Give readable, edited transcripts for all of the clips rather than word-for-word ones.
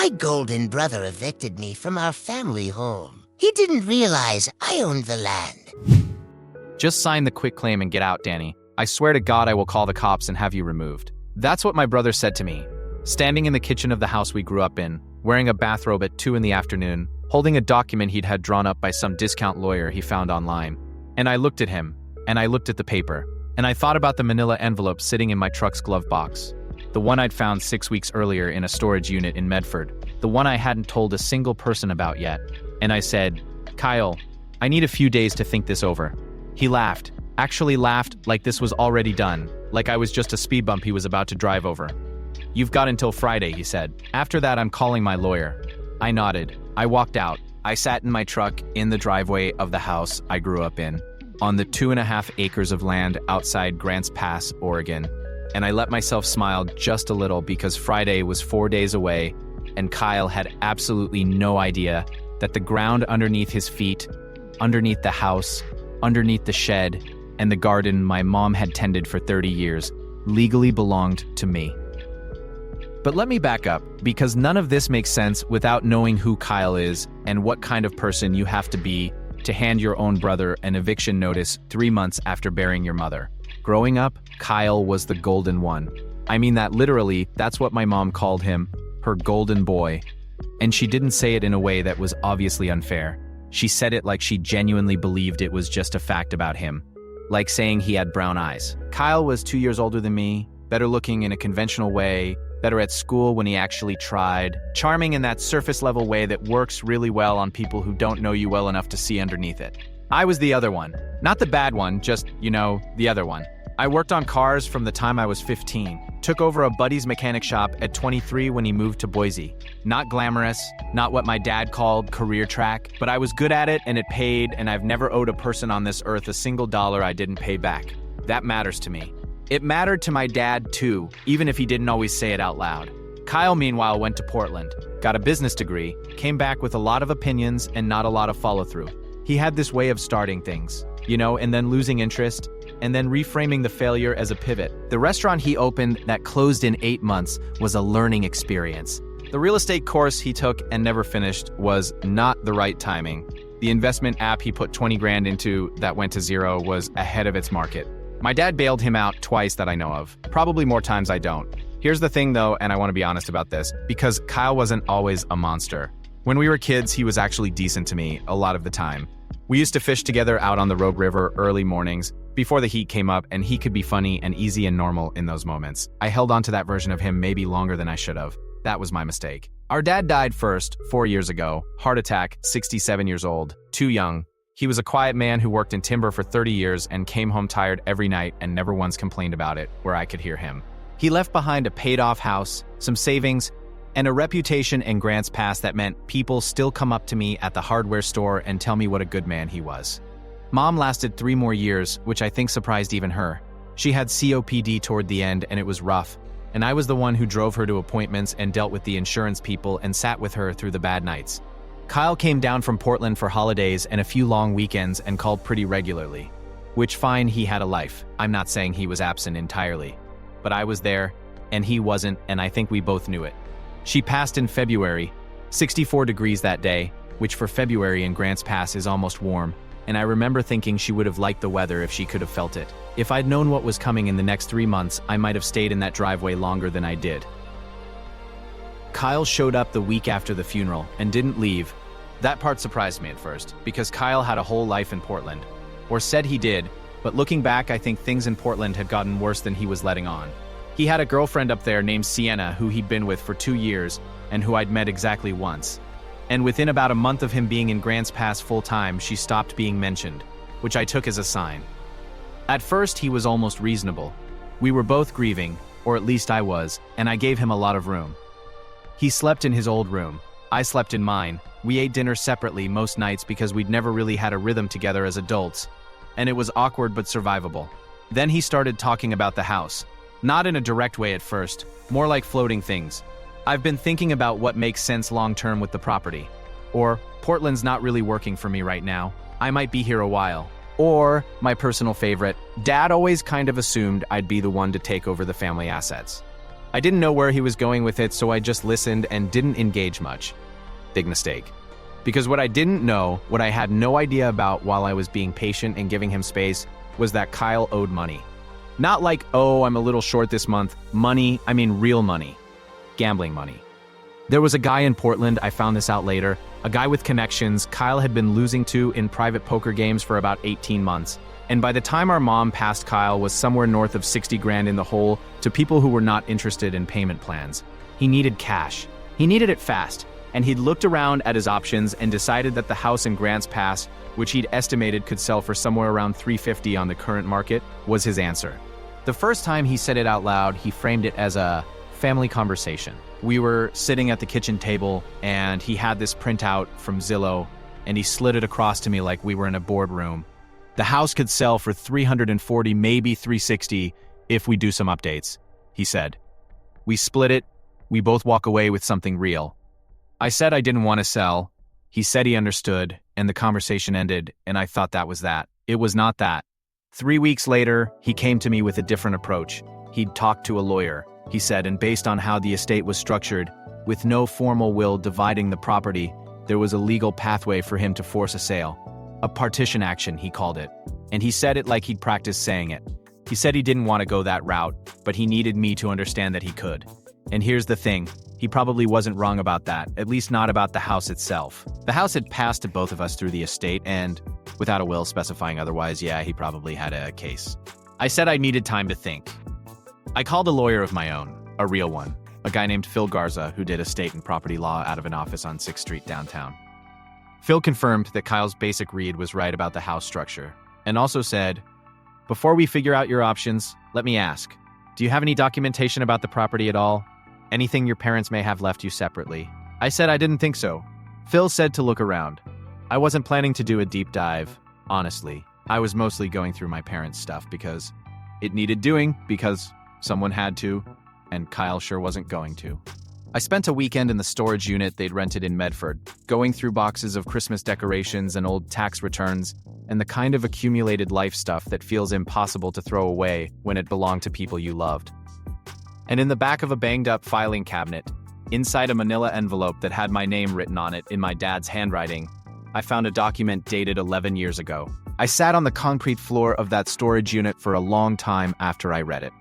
My golden brother evicted me from our family home. He didn't realize I owned the land. Just sign the quitclaim and get out, Danny. I swear to God I will call the cops and have you removed. That's what my brother said to me, standing in the kitchen of the house we grew up in, wearing a bathrobe at 2 in the afternoon, holding a document he'd had drawn up by some discount lawyer he found online. And I looked at him, and I looked at the paper, and I thought about the manila envelope sitting in my truck's glove box. The one I'd found 6 weeks earlier in a storage unit in Medford. The one I hadn't told a single person about yet. And I said, "Kyle, I need a few days to think this over." He laughed, actually laughed like this was already done, like I was just a speed bump he was about to drive over. "You've got until Friday," he said. "After that, I'm calling my lawyer." I nodded. I walked out. I sat in my truck in the driveway of the house I grew up in, on the 2.5 acres of land outside Grants Pass, Oregon. And I let myself smile just a little because Friday was 4 days away, and Kyle had absolutely no idea that the ground underneath his feet, underneath the house, underneath the shed, and the garden my mom had tended for 30 years legally belonged to me. But let me back up, because none of this makes sense without knowing who Kyle is and what kind of person you have to be to hand your own brother an eviction notice 3 months after burying your mother. Growing up, Kyle was the golden one. I mean that literally, that's what my mom called him, her golden boy. And she didn't say it in a way that was obviously unfair. She said it like she genuinely believed it was just a fact about him. Like saying he had brown eyes. Kyle was 2 years older than me, better looking in a conventional way, better at school when he actually tried, charming in that surface-level way that works really well on people who don't know you well enough to see underneath it. I was the other one. Not the bad one, just, the other one. I worked on cars from the time I was 15. Took over a buddy's mechanic shop at 23 when he moved to Boise. Not glamorous, not what my dad called career track, but I was good at it and it paid, and I've never owed a person on this earth a single dollar I didn't pay back. That matters to me. It mattered to my dad too, even if he didn't always say it out loud. Kyle, meanwhile, went to Portland, got a business degree, came back with a lot of opinions and not a lot of follow-through. He had this way of starting things, and then losing interest, and then reframing the failure as a pivot. The restaurant he opened that closed in 8 months was a learning experience. The real estate course he took and never finished was not the right timing. The investment app he put 20 grand into that went to zero was ahead of its market. My dad bailed him out twice that I know of, probably more times I don't. Here's the thing though, and I want to be honest about this, because Kyle wasn't always a monster. When we were kids, he was actually decent to me a lot of the time. We used to fish together out on the Rogue River early mornings before the heat came up, and he could be funny and easy and normal in those moments. I held on to that version of him maybe longer than I should have. That was my mistake. Our dad died first, 4 years ago. Heart attack, 67 years old. Too young. He was a quiet man who worked in timber for 30 years and came home tired every night and never once complained about it, where I could hear him. He left behind a paid-off house, some savings, and a reputation in Grants Pass that meant people still come up to me at the hardware store and tell me what a good man he was. Mom lasted 3 more years, which I think surprised even her. She had COPD toward the end and it was rough, and I was the one who drove her to appointments and dealt with the insurance people and sat with her through the bad nights. Kyle came down from Portland for holidays and a few long weekends and called pretty regularly. Which fine, he had a life. I'm not saying he was absent entirely. But I was there, and he wasn't, and I think we both knew it. She passed in February, 64 degrees that day, which for February in Grants Pass is almost warm, and I remember thinking she would have liked the weather if she could have felt it. If I'd known what was coming in the next 3 months, I might have stayed in that driveway longer than I did. Kyle showed up the week after the funeral and didn't leave. That part surprised me at first, because Kyle had a whole life in Portland. Or said he did, but looking back, I think things in Portland had gotten worse than he was letting on. He had a girlfriend up there named Sienna who he'd been with for 2 years and who I'd met exactly once. And within about a month of him being in Grants Pass full-time, she stopped being mentioned, which I took as a sign. At first, he was almost reasonable. We were both grieving, or at least I was, and I gave him a lot of room. He slept in his old room. I slept in mine. We ate dinner separately most nights because we'd never really had a rhythm together as adults, and it was awkward but survivable. Then he started talking about the house. Not in a direct way at first, more like floating things. I've been thinking about what makes sense long-term with the property. Or, Portland's not really working for me right now. I might be here a while. Or, my personal favorite, Dad always kind of assumed I'd be the one to take over the family assets. I didn't know where he was going with it, so I just listened and didn't engage much. Big mistake. Because what I didn't know, what I had no idea about while I was being patient and giving him space, was that Kyle owed money. Not like, oh, I'm a little short this month. Money, I mean real money. Gambling money. There was a guy in Portland, I found this out later, a guy with connections Kyle had been losing to in private poker games for about 18 months. And by the time our mom passed, Kyle was somewhere north of 60 grand in the hole to people who were not interested in payment plans. He needed cash. He needed it fast. And he'd looked around at his options and decided that the house in Grants Pass, which he'd estimated could sell for somewhere around $350 on the current market, was his answer. The first time he said it out loud, he framed it as a family conversation. We were sitting at the kitchen table, and he had this printout from Zillow, and he slid it across to me like we were in a boardroom. The house could sell for $340, maybe $360, if we do some updates, he said. We split it. We both walk away with something real. I said I didn't want to sell. He said he understood, and the conversation ended, and I thought that was that. It was not that. 3 weeks later, he came to me with a different approach. He'd talked to a lawyer, he said, and based on how the estate was structured, with no formal will dividing the property, there was a legal pathway for him to force a sale. A partition action, he called it. And he said it like he'd practiced saying it. He said he didn't want to go that route, but he needed me to understand that he could. And here's the thing, he probably wasn't wrong about that, at least not about the house itself. The house had passed to both of us through the estate, and without a will specifying otherwise, yeah, he probably had a case. I said I needed time to think. I called a lawyer of my own, a real one, a guy named Phil Garza who did estate and property law out of an office on 6th Street downtown. Phil confirmed that Kyle's basic read was right about the house structure, and also said, before we figure out your options, let me ask, do you have any documentation about the property at all? Anything your parents may have left you separately? I said I didn't think so. Phil said to look around. I wasn't planning to do a deep dive, honestly. I was mostly going through my parents' stuff because it needed doing, because someone had to, and Kyle sure wasn't going to. I spent a weekend in the storage unit they'd rented in Medford, going through boxes of Christmas decorations and old tax returns, and the kind of accumulated life stuff that feels impossible to throw away when it belonged to people you loved. And in the back of a banged-up filing cabinet, inside a manila envelope that had my name written on it in my dad's handwriting, I found a document dated 11 years ago. I sat on the concrete floor of that storage unit for a long time after I read it.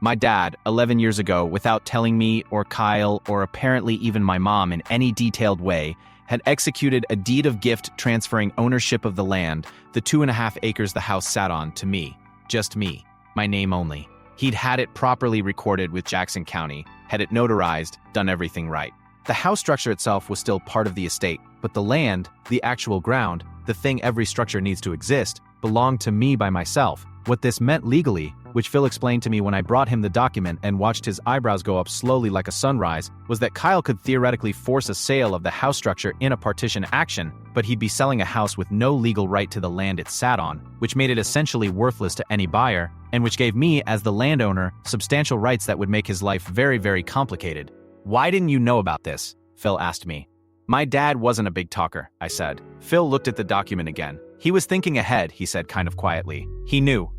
My dad, 11 years ago, without telling me or Kyle or apparently even my mom in any detailed way, had executed a deed of gift transferring ownership of the land, the 2.5 acres the house sat on, to me. Just me. My name only. He'd had it properly recorded with Jackson County, had it notarized, done everything right. The house structure itself was still part of the estate, but the land, the actual ground, the thing every structure needs to exist, belonged to me by myself. What this meant legally, which Phil explained to me when I brought him the document and watched his eyebrows go up slowly like a sunrise, was that Kyle could theoretically force a sale of the house structure in a partition action, but he'd be selling a house with no legal right to the land it sat on, which made it essentially worthless to any buyer, and which gave me, as the landowner, substantial rights that would make his life very, very complicated. Why didn't you know about this? Phil asked me. My dad wasn't a big talker, I said. Phil looked at the document again. He was thinking ahead, he said kind of quietly. He knew.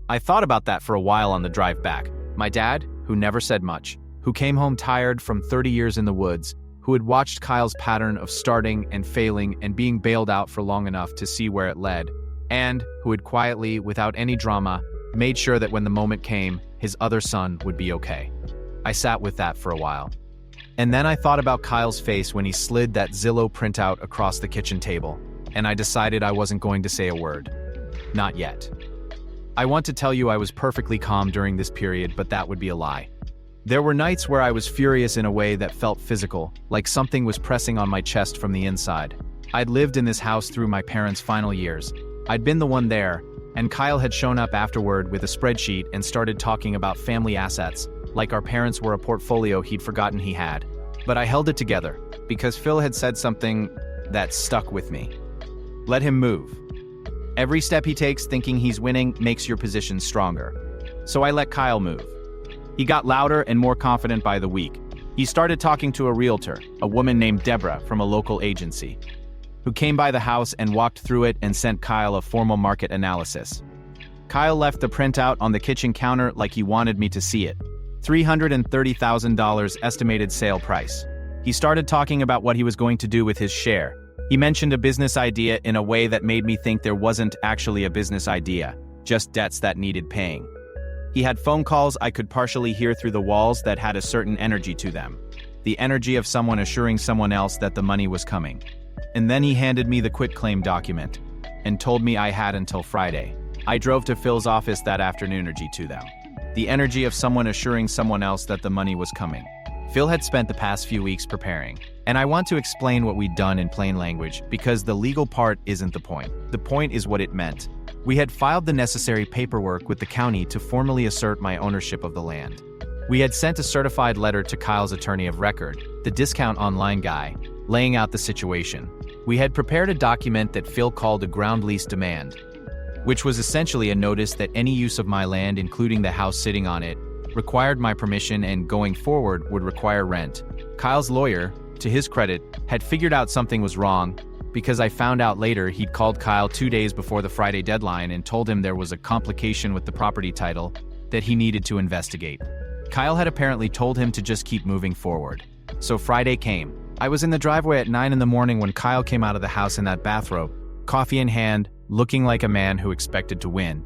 I thought about that for a while on the drive back. My dad, who never said much, who came home tired from 30 years in the woods, who had watched Kyle's pattern of starting and failing and being bailed out for long enough to see where it led, and who had quietly, without any drama, made sure that when the moment came, his other son would be okay. I sat with that for a while. And then I thought about Kyle's face when he slid that Zillow printout across the kitchen table, and I decided I wasn't going to say a word. Not yet. I want to tell you I was perfectly calm during this period, but that would be a lie. There were nights where I was furious in a way that felt physical, like something was pressing on my chest from the inside. I'd lived in this house through my parents' final years. I'd been the one there, and Kyle had shown up afterward with a spreadsheet and started talking about family assets, like our parents were a portfolio he'd forgotten he had. But I held it together, because Phil had said something that stuck with me. Let him move. Every step he takes thinking he's winning makes your position stronger. So I let Kyle move. He got louder and more confident by the week. He started talking to a realtor, a woman named Deborah from a local agency, who came by the house and walked through it and sent Kyle a formal market analysis. Kyle left the printout on the kitchen counter like he wanted me to see it. $330,000 estimated sale price. He started talking about what he was going to do with his share. He mentioned a business idea in a way that made me think there wasn't actually a business idea, just debts that needed paying. He had phone calls I could partially hear through the walls that had a certain energy to them. The energy of someone assuring someone else that the money was coming. And then he handed me the quitclaim document and told me I had until Friday. I drove to Phil's office that afternoon. Energy to them. The energy of someone assuring someone else that the money was coming. Phil had spent the past few weeks preparing, and I want to explain what we'd done in plain language because the legal part isn't the point. The point is what it meant. We had filed the necessary paperwork with the county to formally assert my ownership of the land. We had sent a certified letter to Kyle's attorney of record, the discount online guy, laying out the situation. We had prepared a document that Phil called a ground lease demand, which was essentially a notice that any use of my land, including the house sitting on it, required my permission and going forward would require rent. Kyle's lawyer, to his credit, had figured out something was wrong because I found out later he'd called Kyle 2 days before the Friday deadline and told him there was a complication with the property title that he needed to investigate. Kyle had apparently told him to just keep moving forward. So Friday came. I was in the driveway at 9 in the morning when Kyle came out of the house in that bathrobe, coffee in hand, looking like a man who expected to win.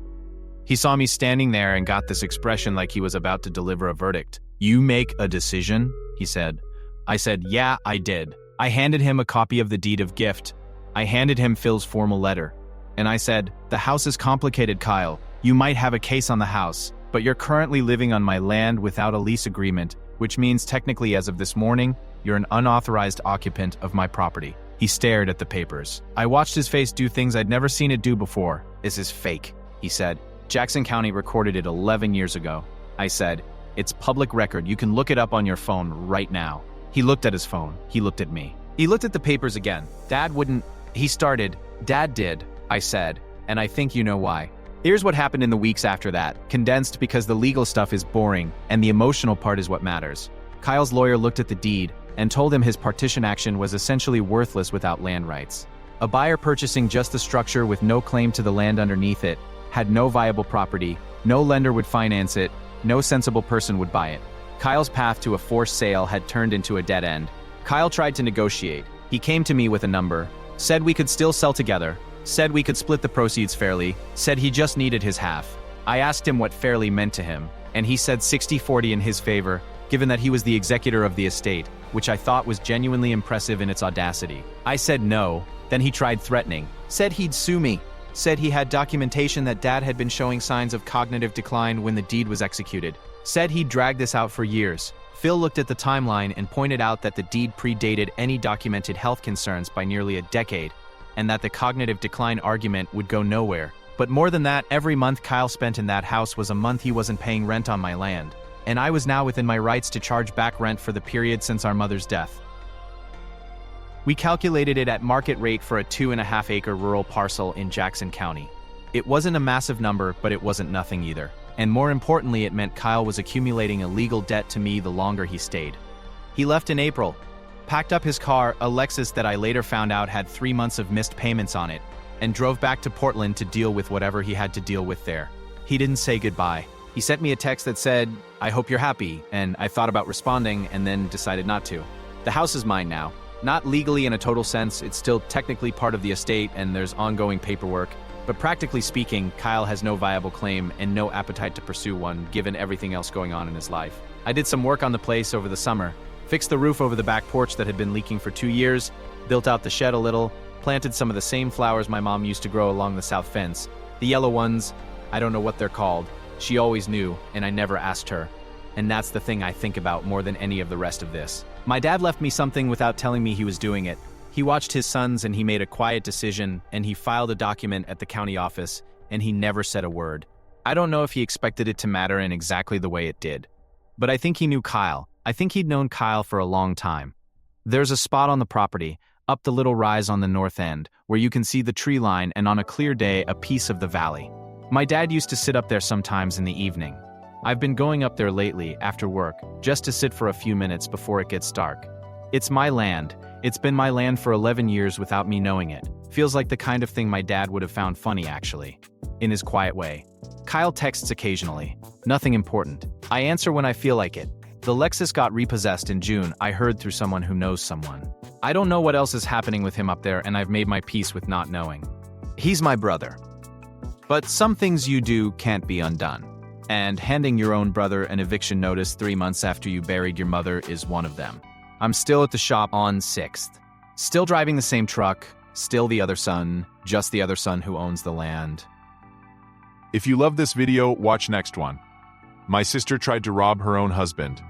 He saw me standing there and got this expression like he was about to deliver a verdict. "You make a decision?" he said. I said, "Yeah, I did." I handed him a copy of the deed of gift. I handed him Phil's formal letter. And I said, "The house is complicated, Kyle. You might have a case on the house, but you're currently living on my land without a lease agreement, which means technically as of this morning, you're an unauthorized occupant of my property." He stared at the papers. I watched his face do things I'd never seen it do before. "This is fake," he said. "Jackson County recorded it 11 years ago." I said, "It's public record. You can look it up on your phone right now." He looked at his phone. He looked at me. He looked at the papers again. "Dad wouldn't..." He started. "Dad did," I said, "and I think you know why." Here's what happened in the weeks after that, condensed because the legal stuff is boring and the emotional part is what matters. Kyle's lawyer looked at the deed and told him his partition action was essentially worthless without land rights. A buyer purchasing just the structure with no claim to the land underneath it had no viable property, no lender would finance it, no sensible person would buy it. Kyle's path to a forced sale had turned into a dead end. Kyle tried to negotiate. He came to me with a number, said we could still sell together, said we could split the proceeds fairly, said he just needed his half. I asked him what fairly meant to him, and he said 60-40 in his favor, given that he was the executor of the estate, which I thought was genuinely impressive in its audacity. I said no, then he tried threatening, said he'd sue me, said he had documentation that Dad had been showing signs of cognitive decline when the deed was executed, said he'd dragged this out for years. Phil looked at the timeline and pointed out that the deed predated any documented health concerns by nearly a decade, and that the cognitive decline argument would go nowhere. But more than that, every month Kyle spent in that house was a month he wasn't paying rent on my land, and I was now within my rights to charge back rent for the period since our mother's death. We calculated it at market rate for a 2.5-acre rural parcel in Jackson County. It wasn't a massive number, but it wasn't nothing either. And more importantly, it meant Kyle was accumulating a legal debt to me the longer he stayed. He left in April, packed up his car, a Lexus that I later found out had 3 months of missed payments on it, and drove back to Portland to deal with whatever he had to deal with there. He didn't say goodbye. He sent me a text that said, "I hope you're happy," and I thought about responding and then decided not to. The house is mine now. Not legally in a total sense, it's still technically part of the estate and there's ongoing paperwork, but practically speaking, Kyle has no viable claim and no appetite to pursue one given everything else going on in his life. I did some work on the place over the summer, fixed the roof over the back porch that had been leaking for 2 years, built out the shed a little, planted some of the same flowers my mom used to grow along the south fence. The yellow ones, I don't know what they're called. She always knew, and I never asked her. And that's the thing I think about more than any of the rest of this. My dad left me something without telling me he was doing it. He watched his sons and he made a quiet decision and he filed a document at the county office and he never said a word. I don't know if he expected it to matter in exactly the way it did. But I think he knew Kyle. I think he'd known Kyle for a long time. There's a spot on the property, up the little rise on the north end, where you can see the tree line and on a clear day a piece of the valley. My dad used to sit up there sometimes in the evening. I've been going up there lately after work, just to sit for a few minutes before it gets dark. It's my land. It's been my land for 11 years without me knowing it. Feels like the kind of thing my dad would have found funny, actually. In his quiet way. Kyle texts occasionally. Nothing important. I answer when I feel like it. The Lexus got repossessed in June, I heard through someone who knows someone. I don't know what else is happening with him up there, and I've made my peace with not knowing. He's my brother. But some things you do can't be undone. And handing your own brother an eviction notice 3 months after you buried your mother is one of them. I'm still at the shop on 6th. Still driving the same truck, still the other son, just the other son who owns the land. If you love this video, watch next one. My sister tried to rob her own husband.